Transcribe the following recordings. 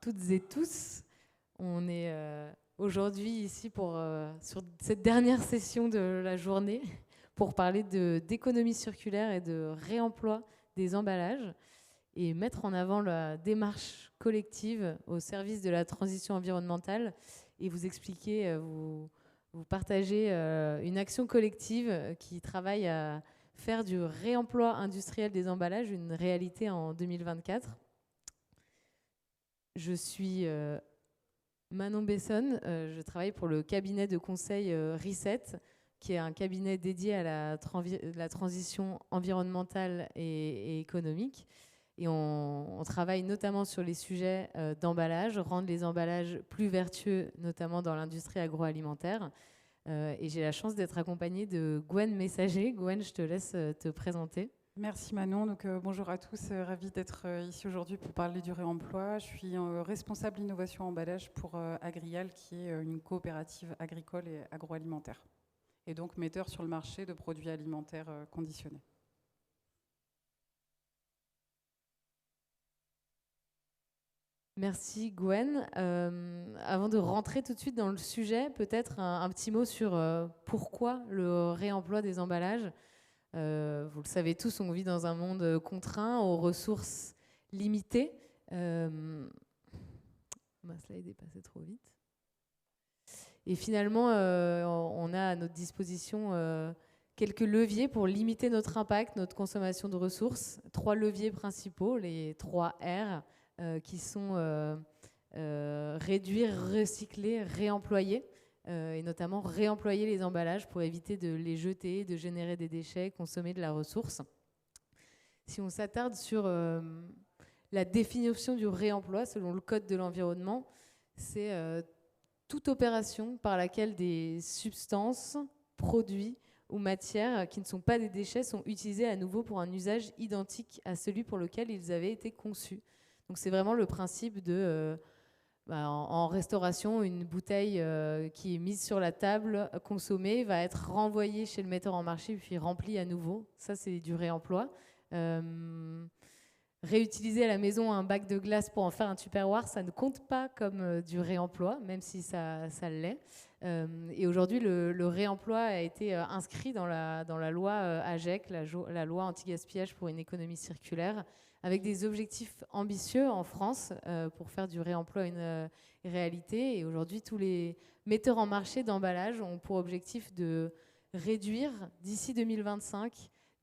toutes et tous. On est aujourd'hui ici sur cette dernière session de la journée pour parler d'économie circulaire et de réemploi des emballages et mettre en avant la démarche collective au service de la transition environnementale et vous expliquer, vous partager une action collective qui travaille à faire du réemploi industriel des emballages une réalité en 2024. Je suis Manon Besson, je travaille pour le cabinet de conseil Reset, qui est un cabinet dédié à la transition environnementale et économique. Et on travaille notamment sur les sujets d'emballage, rendre les emballages plus vertueux, notamment dans l'industrie agroalimentaire. Et j'ai la chance d'être accompagnée de Gwen Messager. Gwen, je te laisse te présenter. Merci Manon. Donc, bonjour à tous, ravie d'être ici aujourd'hui pour parler du réemploi. Je suis responsable innovation emballage pour Agrial, qui est une coopérative agricole et agroalimentaire, et donc metteur sur le marché de produits alimentaires conditionnés. Merci Gwen. Avant de rentrer tout de suite dans le sujet, peut-être un petit mot sur pourquoi le réemploi des emballages. Vous le savez tous, on vit dans un monde contraint, aux ressources limitées. Ma slide est passée trop vite. Et finalement, on a à notre disposition quelques leviers pour limiter notre impact, notre consommation de ressources. 3 leviers principaux, les 3 R, qui sont réduire, recycler, réemployer. Et notamment réemployer les emballages pour éviter de les jeter, de générer des déchets, consommer de la ressource. Si on s'attarde sur la définition du réemploi selon le Code de l'environnement, c'est toute opération par laquelle des substances, produits ou matières qui ne sont pas des déchets sont utilisés à nouveau pour un usage identique à celui pour lequel ils avaient été conçus. Donc c'est vraiment le principe de... en restauration, une bouteille qui est mise sur la table, consommée, va être renvoyée chez le metteur en marché puis remplie à nouveau. Ça, c'est du réemploi. Réutiliser à la maison un bac de glace pour en faire un Tupperware, ça ne compte pas comme du réemploi, même si ça l'est. Et aujourd'hui, le réemploi a été inscrit dans la loi AGEC, la loi anti-gaspillage pour une économie circulaire, avec des objectifs ambitieux en France pour faire du réemploi une réalité. Et aujourd'hui, tous les metteurs en marché d'emballage ont pour objectif de réduire d'ici 2025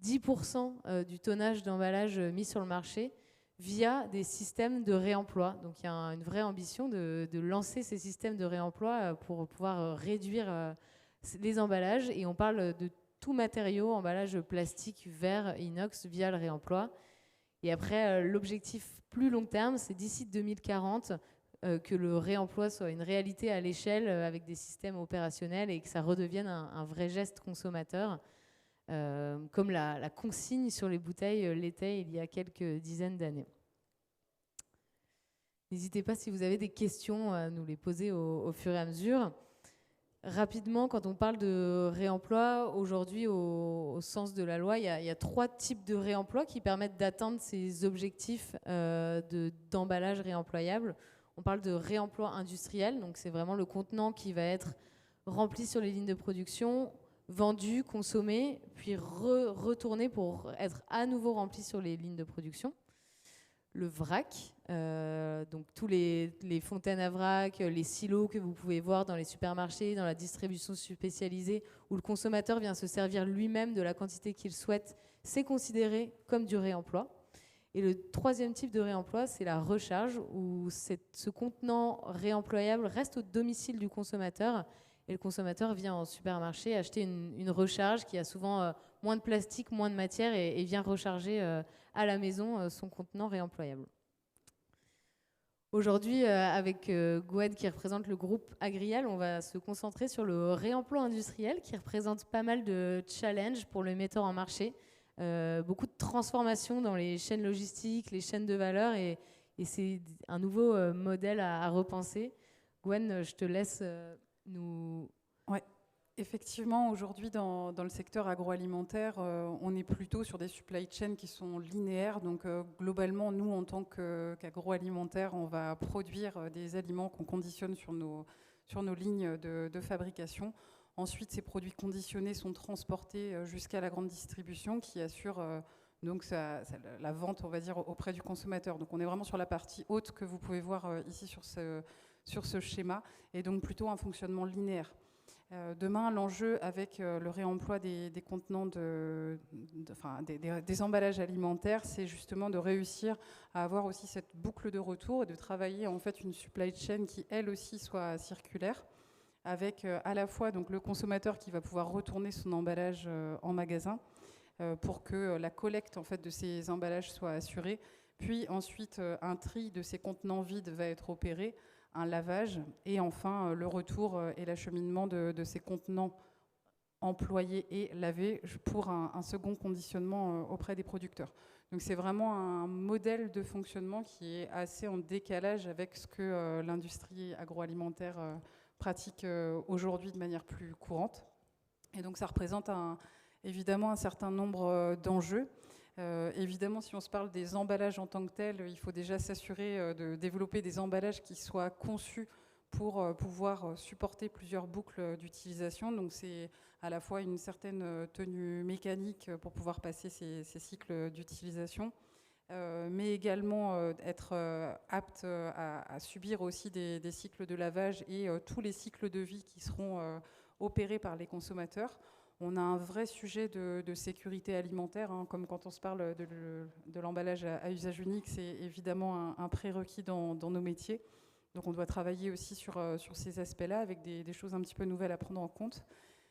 10% du tonnage d'emballage mis sur le marché via des systèmes de réemploi. Donc il y a une vraie ambition de lancer ces systèmes de réemploi pour pouvoir réduire les emballages. Et on parle de tout matériau, emballage plastique, verre, inox, via le réemploi. Et après, l'objectif plus long terme, c'est d'ici 2040 que le réemploi soit une réalité à l'échelle avec des systèmes opérationnels et que ça redevienne un vrai geste consommateur, comme la consigne sur les bouteilles l'était il y a quelques dizaines d'années. N'hésitez pas si vous avez des questions à nous les poser au fur et à mesure. Rapidement, quand on parle de réemploi, aujourd'hui, au sens de la loi, il y a 3 types de réemploi qui permettent d'atteindre ces objectifs d'emballage réemployable. On parle de réemploi industriel, donc c'est vraiment le contenant qui va être rempli sur les lignes de production, vendu, consommé, puis retourné pour être à nouveau rempli sur les lignes de production. Le vrac, donc tous les fontaines à vrac, les silos que vous pouvez voir dans les supermarchés, dans la distribution spécialisée, où le consommateur vient se servir lui-même de la quantité qu'il souhaite, c'est considéré comme du réemploi. Et le 3e type de réemploi, c'est la recharge, où ce contenant réemployable reste au domicile du consommateur, et le consommateur vient en supermarché acheter une recharge qui a souvent moins de plastique, moins de matière, et vient recharger à la maison son contenant réemployable. Aujourd'hui, avec Gwen qui représente le groupe Agrial, on va se concentrer sur le réemploi industriel qui représente pas mal de challenges pour le metteur en marché. Beaucoup de transformations dans les chaînes logistiques, les chaînes de valeur, et c'est un nouveau modèle à repenser. Gwen, je te laisse nous Effectivement, aujourd'hui, dans le secteur agroalimentaire, on est plutôt sur des supply chains qui sont linéaires. Donc, globalement, nous, en tant qu'agroalimentaire, on va produire des aliments qu'on conditionne sur nos lignes de fabrication. Ensuite, ces produits conditionnés sont transportés jusqu'à la grande distribution qui assure donc la vente, on va dire, auprès du consommateur. Donc, on est vraiment sur la partie haute que vous pouvez voir ici sur ce schéma, et donc plutôt un fonctionnement linéaire. Demain, l'enjeu avec le réemploi des contenants, des emballages alimentaires, c'est justement de réussir à avoir aussi cette boucle de retour et de travailler en fait une supply chain qui, elle aussi, soit circulaire, avec à la fois donc, le consommateur qui va pouvoir retourner son emballage en magasin pour que la collecte en fait, de ces emballages soit assurée, puis ensuite un tri de ces contenants vides va être opéré, un lavage, et enfin le retour et l'acheminement de ces contenants employés et lavés pour un second conditionnement auprès des producteurs. Donc c'est vraiment un modèle de fonctionnement qui est assez en décalage avec ce que l'industrie agroalimentaire pratique aujourd'hui de manière plus courante. Et donc ça représente évidemment un certain nombre d'enjeux. Évidemment, si on se parle des emballages en tant que tels, il faut déjà s'assurer de développer des emballages qui soient conçus pour pouvoir supporter plusieurs boucles d'utilisation. Donc c'est à la fois une certaine tenue mécanique pour pouvoir passer ces cycles d'utilisation, mais également être apte à subir aussi des cycles de lavage et tous les cycles de vie qui seront opérés par les consommateurs. On a un vrai sujet de sécurité alimentaire, hein, comme quand on se parle de l'emballage à usage unique, c'est évidemment un prérequis dans nos métiers. Donc on doit travailler aussi sur ces aspects-là avec des choses un petit peu nouvelles à prendre en compte.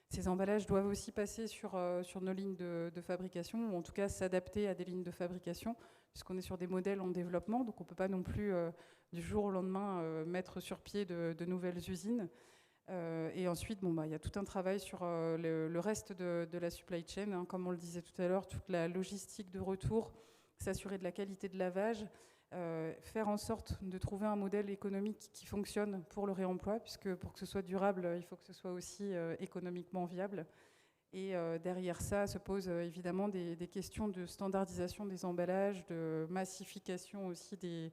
Ces emballages doivent aussi passer sur nos lignes de fabrication, ou en tout cas s'adapter à des lignes de fabrication, puisqu'on est sur des modèles en développement, donc on ne peut pas non plus du jour au lendemain mettre sur pied de nouvelles usines. Et ensuite, il y a tout un travail sur le reste de la supply chain, hein, comme on le disait tout à l'heure, toute la logistique de retour, s'assurer de la qualité de lavage, faire en sorte de trouver un modèle économique qui fonctionne pour le réemploi, puisque pour que ce soit durable, il faut que ce soit aussi économiquement viable. Et derrière ça se posent évidemment des questions de standardisation des emballages, de massification aussi des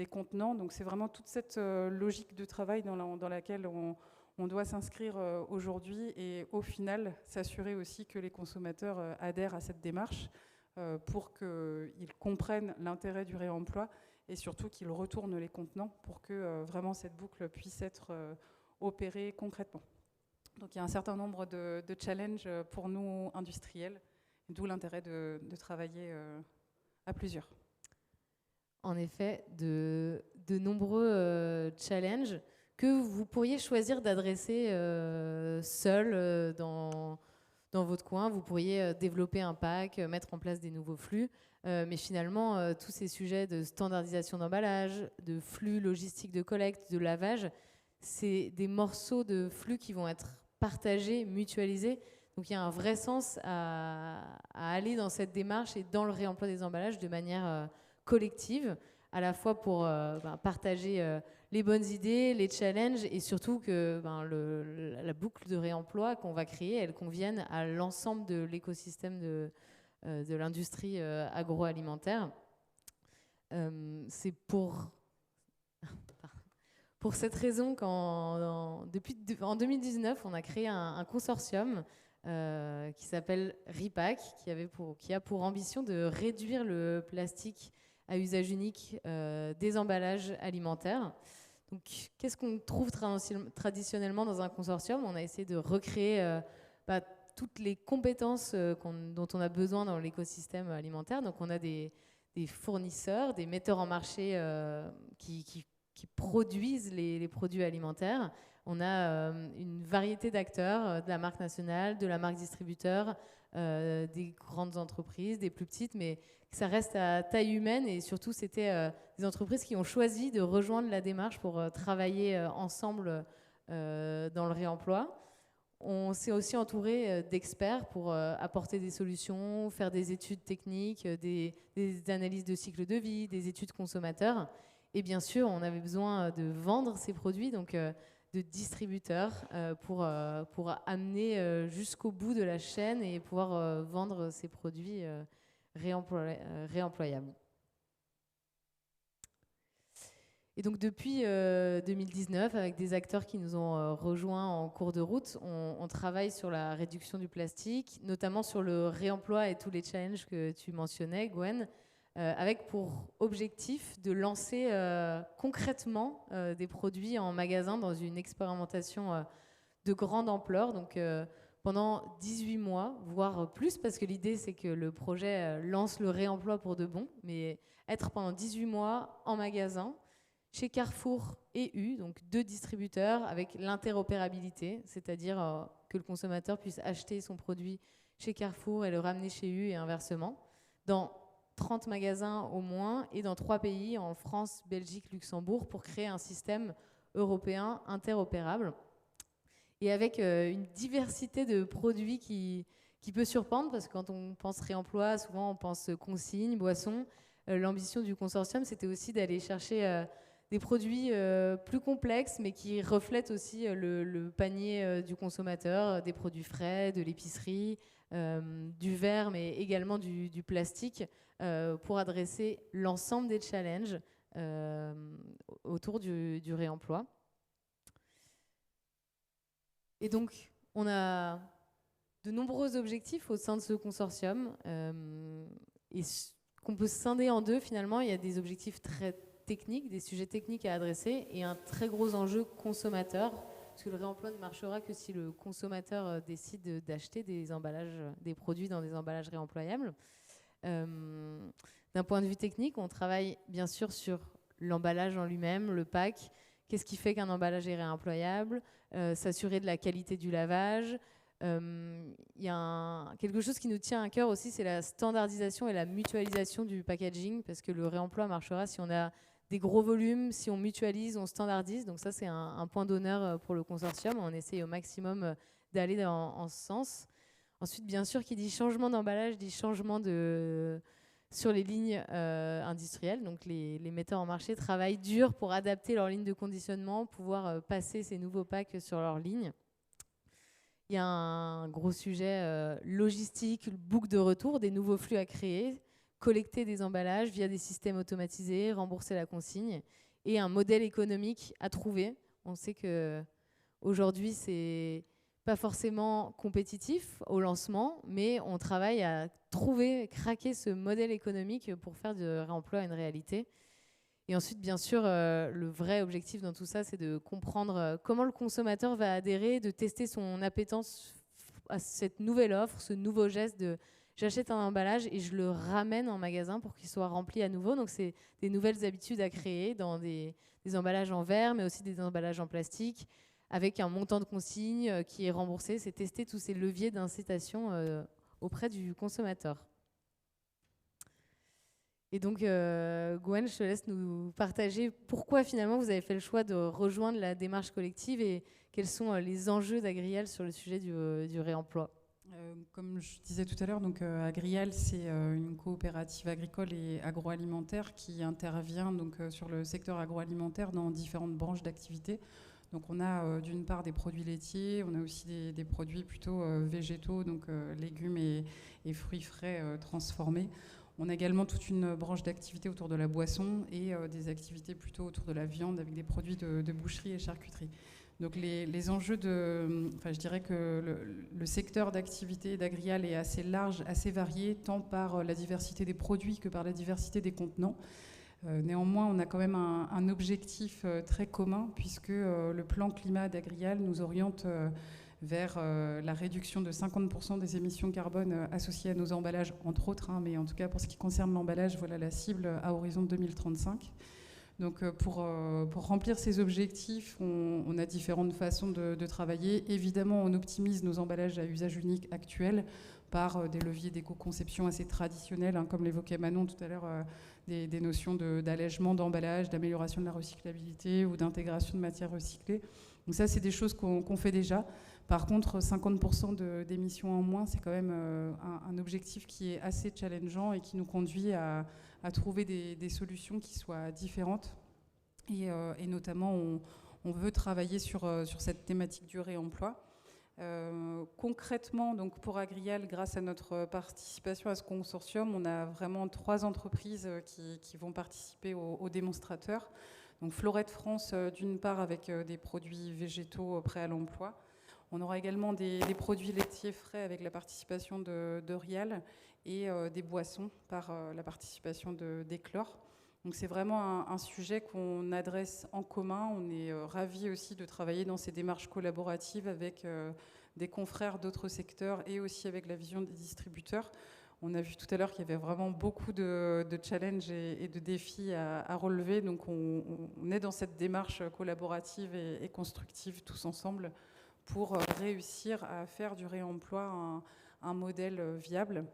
contenants. Donc c'est vraiment toute cette logique de travail dans laquelle on doit s'inscrire aujourd'hui et au final s'assurer aussi que les consommateurs adhèrent à cette démarche pour qu'ils comprennent l'intérêt du réemploi et surtout qu'ils retournent les contenants pour que vraiment cette boucle puisse être opérée concrètement. Donc il y a un certain nombre de challenges pour nous industriels, d'où l'intérêt de travailler à plusieurs. En effet, de nombreux challenges que vous pourriez choisir d'adresser seul dans votre coin. Vous pourriez développer un pack, mettre en place des nouveaux flux. Mais finalement, tous ces sujets de standardisation d'emballage, de flux logistique de collecte, de lavage, c'est des morceaux de flux qui vont être partagés, mutualisés. Donc il y a un vrai sens à aller dans cette démarche et dans le réemploi des emballages de manière collective, à la fois pour partager les bonnes idées, les challenges, et surtout que la boucle de réemploi qu'on va créer, elle convienne à l'ensemble de l'écosystème de l'industrie agroalimentaire. C'est pour cette raison qu'en 2019, on a créé un consortium qui s'appelle REPAC, qui a pour ambition de réduire le plastique à usage unique des emballages alimentaires. Donc, qu'est-ce qu'on trouve traditionnellement dans un consortium? On a essayé de recréer toutes les compétences dont on a besoin dans l'écosystème alimentaire. Donc, on a des fournisseurs, des metteurs en marché qui produisent les produits alimentaires. On a une variété d'acteurs, de la marque nationale, de la marque distributeur, des grandes entreprises, des plus petites, mais ça reste à taille humaine, et surtout c'était des entreprises qui ont choisi de rejoindre la démarche pour travailler ensemble dans le réemploi. On s'est aussi entouré d'experts pour apporter des solutions, faire des études techniques, des analyses de cycle de vie, des études consommateurs. Et bien sûr, on avait besoin de vendre ces produits, donc de distributeurs pour amener jusqu'au bout de la chaîne et pouvoir vendre ces produits réemployables. Et donc depuis 2019, avec des acteurs qui nous ont rejoints en cours de route, on travaille sur la réduction du plastique, notamment sur le réemploi et tous les challenges que tu mentionnais, Gwen, avec pour objectif de lancer concrètement des produits en magasin dans une expérimentation de grande ampleur. Donc pendant 18 mois, voire plus, parce que l'idée c'est que le projet lance le réemploi pour de bon, mais être pendant 18 mois en magasin, chez Carrefour et U, donc 2 distributeurs avec l'interopérabilité, c'est-à-dire que le consommateur puisse acheter son produit chez Carrefour et le ramener chez U et inversement, dans 30 magasins au moins et dans 3 pays, en France, Belgique, Luxembourg, pour créer un système européen interopérable. Et avec une diversité de produits qui peut surprendre, parce que quand on pense réemploi, souvent on pense consigne, boisson. L'ambition du consortium, c'était aussi d'aller chercher des produits plus complexes, mais qui reflètent aussi le panier du consommateur, des produits frais, de l'épicerie, du verre, mais également du plastique, pour adresser l'ensemble des challenges autour du réemploi. Et donc, on a de nombreux objectifs au sein de ce consortium, et qu'on peut scinder en deux finalement. Il y a des objectifs très techniques, des sujets techniques à adresser, et un très gros enjeu consommateur, parce que le réemploi ne marchera que si le consommateur décide d'acheter des produits dans des emballages réemployables. D'un point de vue technique, on travaille bien sûr sur l'emballage en lui-même, le pack. Qu'est-ce qui fait qu'un emballage est réemployable, s'assurer de la qualité du lavage. Y a quelque chose qui nous tient à cœur aussi, c'est la standardisation et la mutualisation du packaging, parce que le réemploi marchera si on a des gros volumes, si on mutualise, on standardise. Donc ça, c'est un point d'honneur pour le consortium. On essaye au maximum d'aller en ce sens. Ensuite, bien sûr, qui dit changement d'emballage, dit changement sur les lignes industrielles. Donc les metteurs en marché travaillent dur pour adapter leurs lignes de conditionnement, pouvoir passer ces nouveaux packs sur leurs lignes. Il y a un gros sujet logistique, le boucle de retour, des nouveaux flux à créer, collecter des emballages via des systèmes automatisés, rembourser la consigne, et un modèle économique à trouver. On sait qu'aujourd'hui, c'est pas forcément compétitif au lancement, mais on travaille à trouver, craquer ce modèle économique pour faire du réemploi une réalité. Et ensuite, bien sûr, le vrai objectif dans tout ça, c'est de comprendre comment le consommateur va adhérer, de tester son appétence à cette nouvelle offre, ce nouveau geste de j'achète un emballage et je le ramène en magasin pour qu'il soit rempli à nouveau. Donc, c'est des nouvelles habitudes à créer dans des emballages en verre, mais aussi des emballages en plastique, avec un montant de consigne qui est remboursé. C'est tester tous ces leviers d'incitation auprès du consommateur. Et donc, Gwen, je te laisse nous partager pourquoi finalement vous avez fait le choix de rejoindre la démarche collective et quels sont les enjeux d'Agrial sur le sujet du réemploi. Comme je disais tout à l'heure, donc Agrial, c'est une coopérative agricole et agroalimentaire qui intervient donc, sur le secteur agroalimentaire dans différentes branches d'activité. Donc on a d'une part des produits laitiers, on a aussi des produits plutôt végétaux, donc légumes et fruits frais transformés. On a également toute une branche d'activité autour de la boisson et des activités plutôt autour de la viande avec des produits de boucherie et charcuterie. Donc les enjeux je dirais que le secteur d'activité d'Agrial est assez large, assez varié, tant par la diversité des produits que par la diversité des contenants. Néanmoins, on a quand même un objectif très commun, puisque le plan climat d'Agrial nous oriente vers la réduction de 50% des émissions carbone associées à nos emballages, entre autres, mais en tout cas pour ce qui concerne l'emballage, voilà la cible à horizon 2035. Donc pour remplir ces objectifs, on a différentes façons de travailler. Évidemment, on optimise nos emballages à usage unique actuels par des leviers d'éco-conception assez traditionnels, comme l'évoquait Manon tout à l'heure, des notions d'allègement d'emballage, d'amélioration de la recyclabilité ou d'intégration de matières recyclées. Donc ça, c'est des choses qu'on fait déjà. Par contre, 50% d'émissions en moins, c'est quand même un objectif qui est assez challengeant et qui nous conduit à trouver des solutions qui soient différentes. Et notamment, on veut travailler sur cette thématique du réemploi. Concrètement, donc pour Agrial, grâce à notre participation à ce consortium, on a vraiment 3 entreprises qui vont participer au démonstrateur. Donc Florette France, d'une part, avec des produits végétaux prêts à l'emploi. On aura également des produits laitiers frais avec la participation de Rial et des boissons par la participation d'Eclore. Donc c'est vraiment un sujet qu'on adresse en commun. On est ravis aussi de travailler dans ces démarches collaboratives avec des confrères d'autres secteurs et aussi avec la vision des distributeurs. On a vu tout à l'heure qu'il y avait vraiment beaucoup de challenges et de défis à relever. Donc on est dans cette démarche collaborative et constructive tous ensemble pour réussir à faire du réemploi un modèle viable.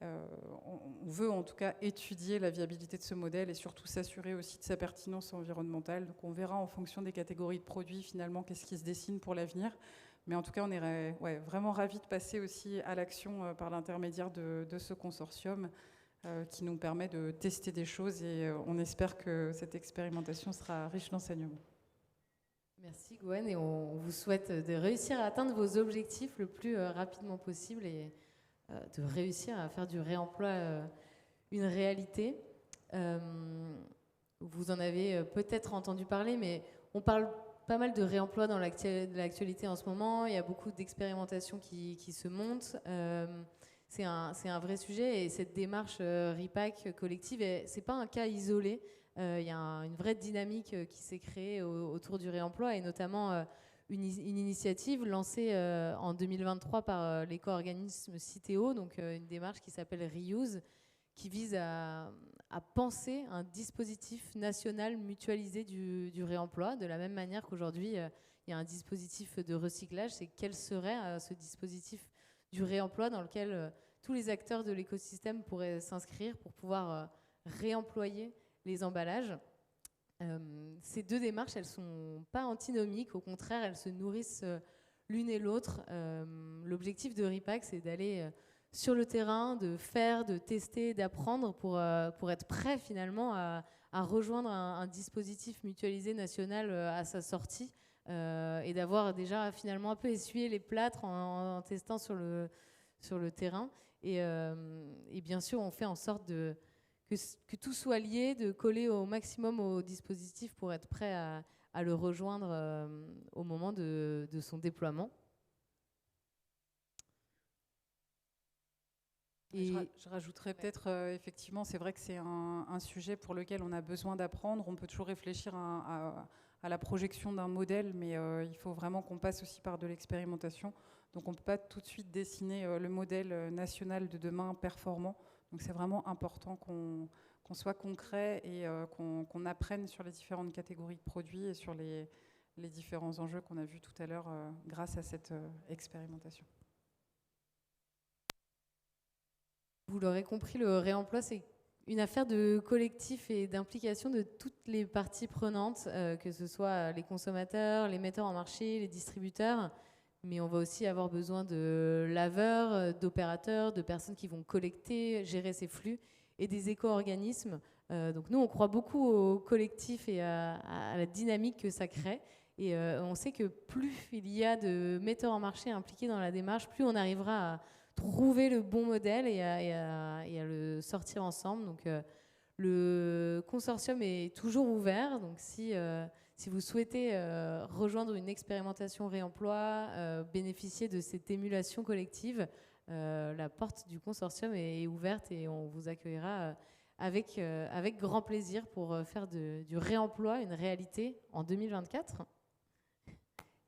On veut en tout cas étudier la viabilité de ce modèle et surtout s'assurer aussi de sa pertinence environnementale. Donc on verra en fonction des catégories de produits finalement qu'est-ce qui se dessine pour l'avenir. Mais en tout cas, on est vraiment ravis de passer aussi à l'action par l'intermédiaire de ce consortium qui nous permet de tester des choses et on espère que cette expérimentation sera riche d'enseignements. Merci Gwen, et on vous souhaite de réussir à atteindre vos objectifs le plus rapidement possible et de réussir à faire du réemploi une réalité. Vous en avez peut-être entendu parler, mais on parle pas mal de réemploi dans l'actualité en ce moment. Il y a beaucoup d'expérimentations qui se montent. C'est un vrai sujet et cette démarche RIPAC collective, c'est pas un cas isolé. Il y a une vraie dynamique qui s'est créée autour du réemploi et notamment une initiative lancée en 2023 par l'éco-organisme Citeo, donc une démarche qui s'appelle Reuse, qui vise à penser un dispositif national mutualisé du réemploi, de la même manière qu'aujourd'hui, il y a un dispositif de recyclage. C'est quel serait ce dispositif du réemploi dans lequel tous les acteurs de l'écosystème pourraient s'inscrire pour pouvoir réemployer les emballages. Ces deux démarches, elles ne sont pas antinomiques, au contraire, elles se nourrissent l'une et l'autre. L'objectif de RIPAC, c'est d'aller sur le terrain, de faire, de tester, d'apprendre pour être prêt finalement à rejoindre un dispositif mutualisé national à sa sortie et d'avoir déjà finalement un peu essuyé les plâtres en testant sur le terrain. Et bien sûr, on fait en sorte que tout soit lié, de coller au maximum au dispositif pour être prêt à le rejoindre au moment de son déploiement. Et je rajouterais peut-être, effectivement, c'est vrai que c'est un sujet pour lequel on a besoin d'apprendre. On peut toujours réfléchir à la projection d'un modèle, mais il faut vraiment qu'on passe aussi par de l'expérimentation. Donc on ne peut pas tout de suite dessiner le modèle national de demain performant. Donc c'est vraiment important qu'on soit concret et qu'on apprenne sur les différentes catégories de produits et sur les différents enjeux qu'on a vus tout à l'heure grâce à cette expérimentation. Vous l'aurez compris, le réemploi, c'est une affaire de collectif et d'implication de toutes les parties prenantes, que ce soit les consommateurs, les metteurs en marché, les distributeurs, mais on va aussi avoir besoin de laveurs, d'opérateurs, de personnes qui vont collecter, gérer ces flux, et des éco-organismes. Donc nous, on croit beaucoup au collectif et à la dynamique que ça crée. Et on sait que plus il y a de metteurs en marché impliqués dans la démarche, plus on arrivera à trouver le bon modèle et à le sortir ensemble. Donc le consortium est toujours ouvert. Donc si vous souhaitez rejoindre une expérimentation réemploi, bénéficier de cette émulation collective, la porte du consortium est ouverte et on vous accueillera avec grand plaisir pour faire du réemploi une réalité en 2024.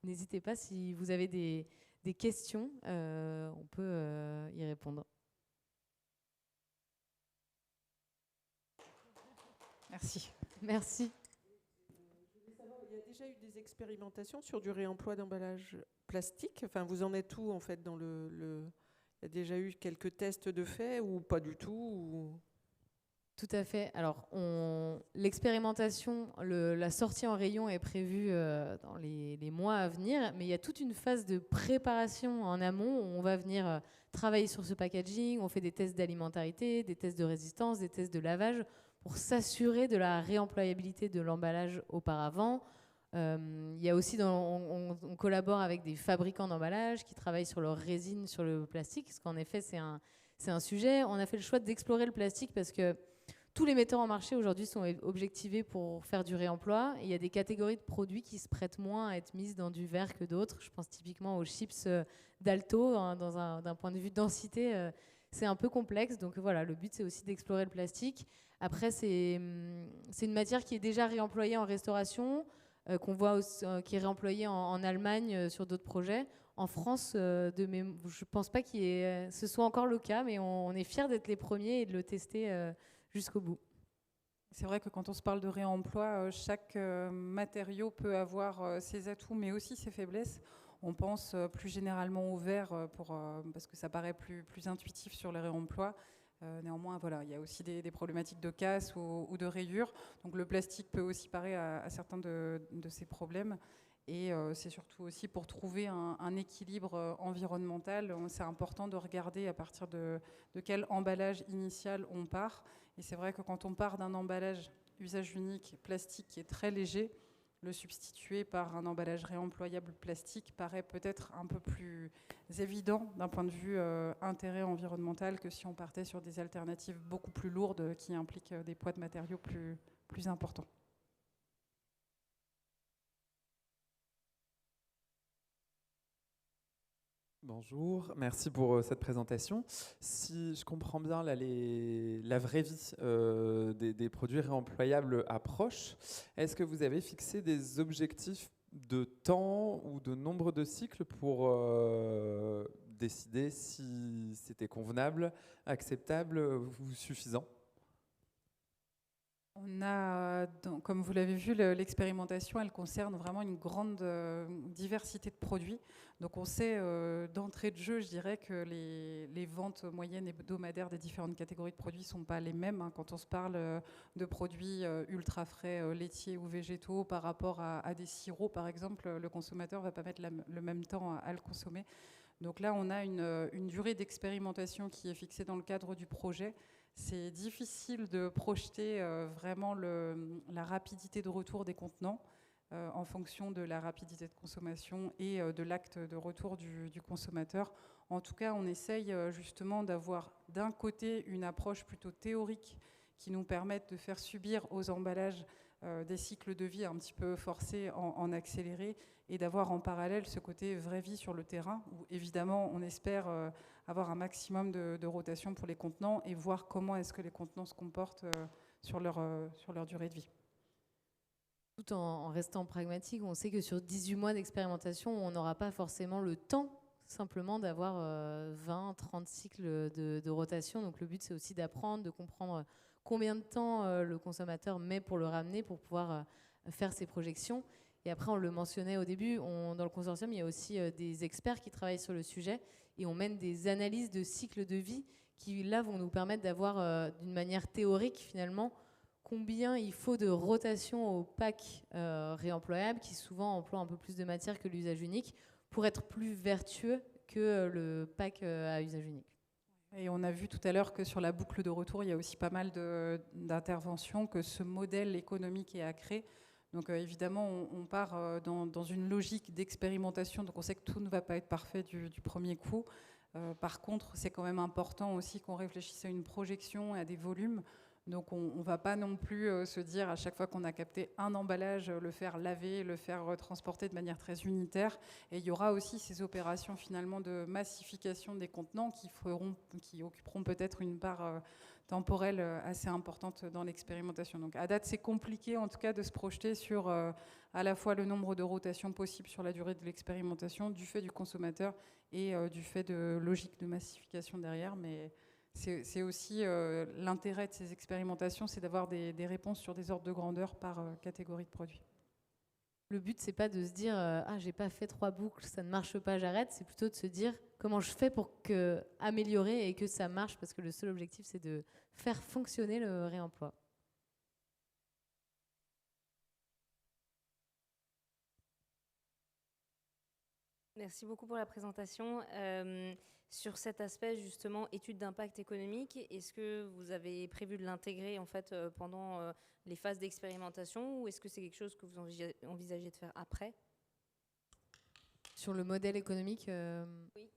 N'hésitez pas, si vous avez des questions, on peut y répondre. Merci. Merci. Je voulais savoir, il y a déjà eu des expérimentations sur du réemploi d'emballage plastique. Enfin, vous en êtes où en fait dans il y a déjà eu quelques tests de fait ou pas du tout Tout à fait. Alors, l'expérimentation, la sortie en rayon est prévue dans les mois à venir, mais il y a toute une phase de préparation en amont où on va venir travailler sur ce packaging, on fait des tests d'alimentarité, des tests de résistance, des tests de lavage pour s'assurer de la réemployabilité de l'emballage auparavant. Il y a aussi, on collabore avec des fabricants d'emballage qui travaillent sur leur résine, sur le plastique, parce qu'en effet, c'est un sujet. On a fait le choix d'explorer le plastique parce que tous les metteurs en marché aujourd'hui sont objectivés pour faire du réemploi. Et il y a des catégories de produits qui se prêtent moins à être mises dans du verre que d'autres. Je pense typiquement aux chips d'Alto, hein, d'un point de vue densité. C'est un peu complexe. Donc voilà, le but, c'est aussi d'explorer le plastique. Après, c'est une matière qui est déjà réemployée en restauration, qu'on voit aussi, qui est réemployée en Allemagne sur d'autres projets. En France, je ne pense pas que ce soit encore le cas, mais on est fiers d'être les premiers et de le tester jusqu'au bout. C'est vrai que quand on se parle de réemploi, chaque matériau peut avoir ses atouts, mais aussi ses faiblesses. On pense plus généralement au verre parce que ça paraît plus intuitif sur les réemplois. Néanmoins, voilà, il y a aussi des problématiques de casse ou de rayures. Donc le plastique peut aussi parer à certains de ces problèmes. Et c'est surtout aussi pour trouver un équilibre environnemental. C'est important de regarder à partir de quel emballage initial on part. Et c'est vrai que quand on part d'un emballage usage unique plastique qui est très léger, le substituer par un emballage réemployable plastique paraît peut-être un peu plus évident d'un point de vue intérêt environnemental que si on partait sur des alternatives beaucoup plus lourdes qui impliquent des poids de matériaux plus importants. Bonjour, merci pour cette présentation. Si je comprends bien, là, la vraie vie des produits réemployables approche. Est-ce que vous avez fixé des objectifs de temps ou de nombre de cycles pour décider si c'était convenable, acceptable ou suffisant ? On a, comme vous l'avez vu, l'expérimentation, elle concerne vraiment une grande diversité de produits. Donc on sait d'entrée de jeu, je dirais que les ventes moyennes et hebdomadaires des différentes catégories de produits ne sont pas les mêmes. Hein. Quand on se parle de produits ultra frais, laitiers ou végétaux, par rapport à des sirops, par exemple, le consommateur ne va pas mettre le même temps à le consommer. Donc là, on a une durée d'expérimentation qui est fixée dans le cadre du projet. C'est difficile de projeter vraiment la rapidité de retour des contenants en fonction de la rapidité de consommation et de l'acte de retour du consommateur. En tout cas, on essaye justement d'avoir d'un côté une approche plutôt théorique qui nous permette de faire subir aux emballages des cycles de vie un petit peu forcés en accéléré et d'avoir en parallèle ce côté vraie vie sur le terrain où évidemment on espère avoir un maximum de rotation pour les contenants et voir comment est-ce que les contenants se comportent sur leur durée de vie. Tout en restant pragmatique, on sait que sur 18 mois d'expérimentation, on n'aura pas forcément le temps simplement d'avoir 20, 30 cycles de rotation. Donc le but, c'est aussi d'apprendre, de comprendre combien de temps le consommateur met pour le ramener, pour pouvoir faire ses projections. Et après, on le mentionnait au début, dans le consortium, il y a aussi des experts qui travaillent sur le sujet et on mène des analyses de cycles de vie qui, là, vont nous permettre d'avoir, d'une manière théorique, finalement, combien il faut de rotation au pack réemployable, qui souvent emploie un peu plus de matière que l'usage unique, pour être plus vertueux que le pack à usage unique. Et on a vu tout à l'heure que sur la boucle de retour, il y a aussi pas mal d'interventions, que ce modèle économique est à créer. Donc évidemment, on part dans une logique d'expérimentation, donc on sait que tout ne va pas être parfait du premier coup. Par contre, c'est quand même important aussi qu'on réfléchisse à une projection et à des volumes. Donc on ne va pas non plus se dire à chaque fois qu'on a capté un emballage, le faire laver, le faire transporter de manière très unitaire. Et il y aura aussi ces opérations finalement de massification des contenants qui occuperont peut-être une part temporelle assez importante dans l'expérimentation. Donc à date, c'est compliqué en tout cas de se projeter sur à la fois le nombre de rotations possibles sur la durée de l'expérimentation du fait du consommateur et du fait de logique de massification derrière. Mais c'est aussi l'intérêt de ces expérimentations, c'est d'avoir des réponses sur des ordres de grandeur par catégorie de produits. Le but, c'est pas de se dire ah, j'ai pas fait 3 boucles, ça ne marche pas, j'arrête. C'est plutôt de se dire comment je fais pour améliorer et que ça marche, parce que le seul objectif, c'est de faire fonctionner le réemploi. Merci beaucoup pour la présentation. Sur cet aspect, justement, étude d'impact économique, est-ce que vous avez prévu de l'intégrer en fait, pendant les phases d'expérimentation, ou est-ce que c'est quelque chose que vous envisagez de faire après? Sur le modèle économique, Oui.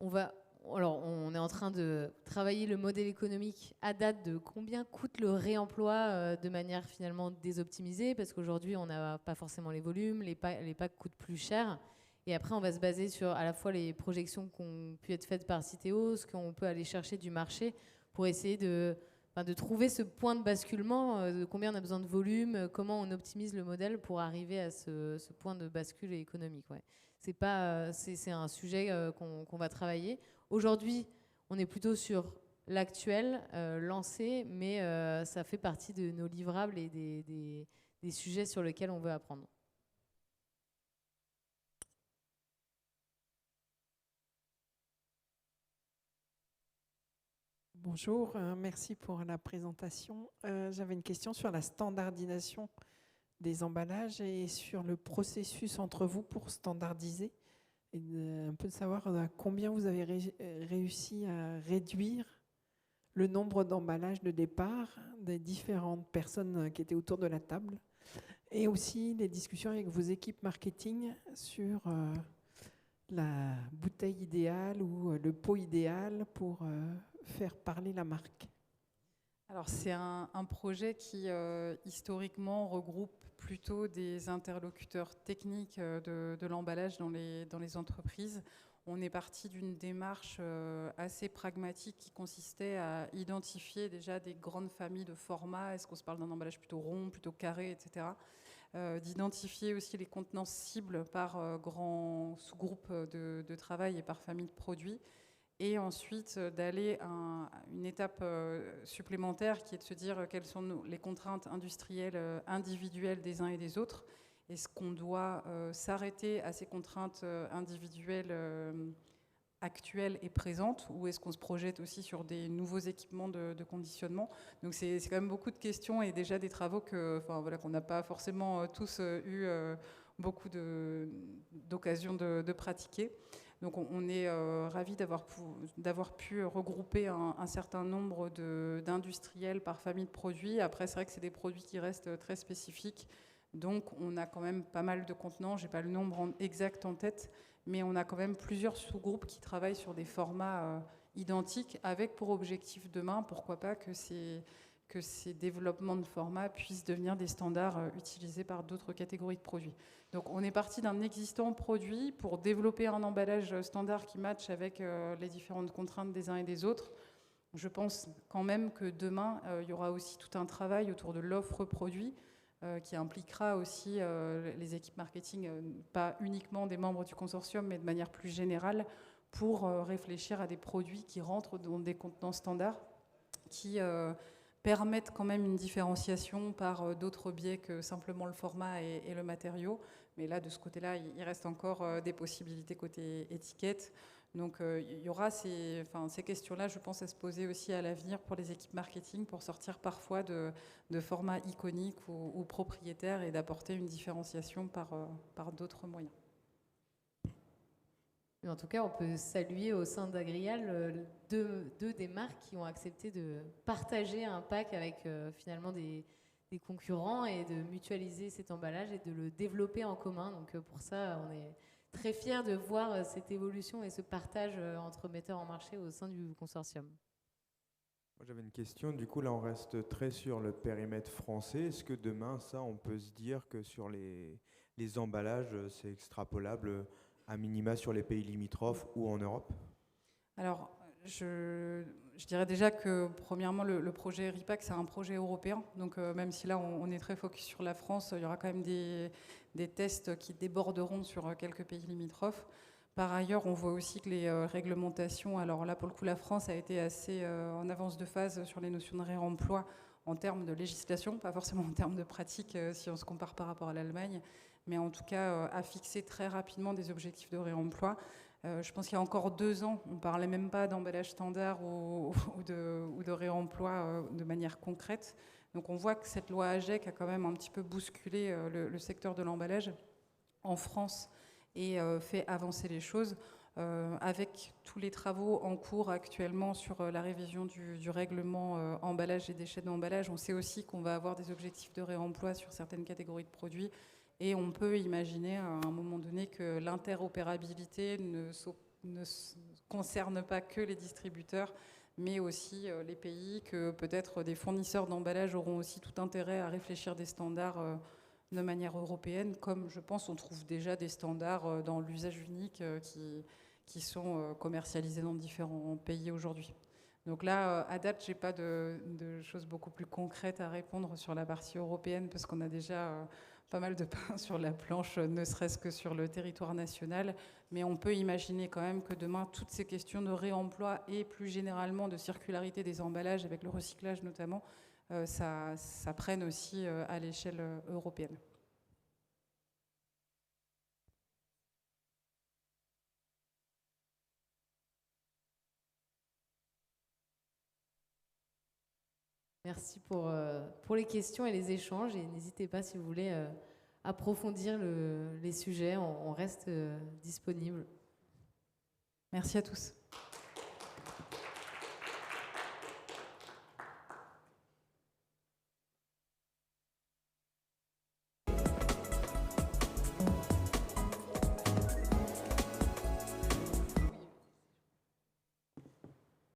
on est en train de travailler le modèle économique à date de combien coûte le réemploi de manière finalement désoptimisée, parce qu'aujourd'hui, on n'a pas forcément les volumes, les packs coûtent plus cher. Et après, on va se baser sur à la fois les projections qui ont pu être faites par Citeo, ce qu'on peut aller chercher du marché pour essayer de trouver ce point de basculement, de combien on a besoin de volume, comment on optimise le modèle pour arriver à ce point de bascule économique. Ouais. C'est un sujet qu'on va travailler. Aujourd'hui, on est plutôt sur l'actuel lancé, mais ça fait partie de nos livrables et des sujets sur lesquels on veut apprendre. Bonjour, merci pour la présentation. J'avais une question sur la standardisation des emballages et sur le processus entre vous pour standardiser. Et un peu de savoir combien vous avez réussi à réduire le nombre d'emballages de départ des différentes personnes qui étaient autour de la table. Et aussi les discussions avec vos équipes marketing sur la bouteille idéale ou le pot idéal pour faire parler la marque. Alors c'est un projet qui historiquement regroupe plutôt des interlocuteurs techniques de l'emballage dans les entreprises. On est parti d'une démarche assez pragmatique qui consistait à identifier déjà des grandes familles de formats. Est-ce qu'on se parle d'un emballage plutôt rond, plutôt carré, etc. D'identifier aussi les contenances cibles par grands sous-groupes de travail et par famille de produits. Et ensuite d'aller à une étape supplémentaire qui est de se dire quelles sont les contraintes industrielles individuelles des uns et des autres. Est-ce qu'on doit s'arrêter à ces contraintes individuelles actuelles et présentes, ou est-ce qu'on se projette aussi sur des nouveaux équipements de conditionnement? Donc c'est quand même beaucoup de questions et déjà des travaux qu'on n'a pas forcément tous eu beaucoup d'occasions de pratiquer. Donc on est ravis d'avoir pu regrouper un certain nombre d'industriels par famille de produits. Après, c'est vrai que c'est des produits qui restent très spécifiques. Donc on a quand même pas mal de contenants. Je n'ai pas le nombre exact en tête, mais on a quand même plusieurs sous-groupes qui travaillent sur des formats identiques avec pour objectif demain, pourquoi pas, que ces développements de formats puissent devenir des standards utilisés par d'autres catégories de produits. Donc on est parti d'un existant produit pour développer un emballage standard qui matche avec les différentes contraintes des uns et des autres. Je pense quand même que demain, il y aura aussi tout un travail autour de l'offre produit qui impliquera aussi les équipes marketing, pas uniquement des membres du consortium, mais de manière plus générale, pour réfléchir à des produits qui rentrent dans des contenants standards, qui permettent quand même une différenciation par d'autres biais que simplement le format et le matériau. Mais là, de ce côté-là, il reste encore des possibilités côté étiquette. Donc il y aura ces questions-là, je pense, à se poser aussi à l'avenir pour les équipes marketing, pour sortir parfois de formats iconiques ou propriétaires et d'apporter une différenciation par d'autres moyens. En tout cas, on peut saluer au sein d'Agrial deux des marques qui ont accepté de partager un pack avec finalement des concurrents et de mutualiser cet emballage et de le développer en commun. Donc pour ça, on est très fiers de voir cette évolution et ce partage entre metteurs en marché au sein du consortium. Moi, j'avais une question. Du coup, là, on reste très sur le périmètre français. Est-ce que demain, ça, on peut se dire que sur les emballages, c'est extrapolable à minima sur les pays limitrophes ou en Europe? Alors, je dirais déjà que, premièrement, le projet RIPAC, c'est un projet européen. Donc, même si là, on est très focus sur la France, il y aura quand même des tests qui déborderont sur quelques pays limitrophes. Par ailleurs, on voit aussi que les réglementations, alors là, pour le coup, la France a été assez en avance de phase sur les notions de réemploi en termes de législation, pas forcément en termes de pratique si on se compare par rapport à l'Allemagne, mais en tout cas a fixé très rapidement des objectifs de réemploi. Je pense qu'il y a encore 2 ans, on ne parlait même pas d'emballage standard ou de réemploi de manière concrète. Donc on voit que cette loi AGEC a quand même un petit peu bousculé le secteur de l'emballage en France et fait avancer les choses. Avec tous les travaux en cours actuellement sur la révision du règlement emballage et déchets d'emballage, on sait aussi qu'on va avoir des objectifs de réemploi sur certaines catégories de produits et on peut imaginer à un moment donné que l'interopérabilité ne concerne pas que les distributeurs, mais aussi les pays, que peut-être des fournisseurs d'emballage auront aussi tout intérêt à réfléchir des standards de manière européenne, comme je pense on trouve déjà des standards dans l'usage unique qui sont commercialisés dans différents pays aujourd'hui. Donc là, à date, je n'ai pas de choses beaucoup plus concrètes à répondre sur la partie européenne, parce qu'on a déjà pas mal de pain sur la planche, ne serait-ce que sur le territoire national. Mais on peut imaginer quand même que demain, toutes ces questions de réemploi et plus généralement de circularité des emballages, avec le recyclage notamment, ça prenne aussi à l'échelle européenne. Merci pour les questions et les échanges. Et n'hésitez pas si vous voulez approfondir les sujets, on reste disponible. Merci à tous.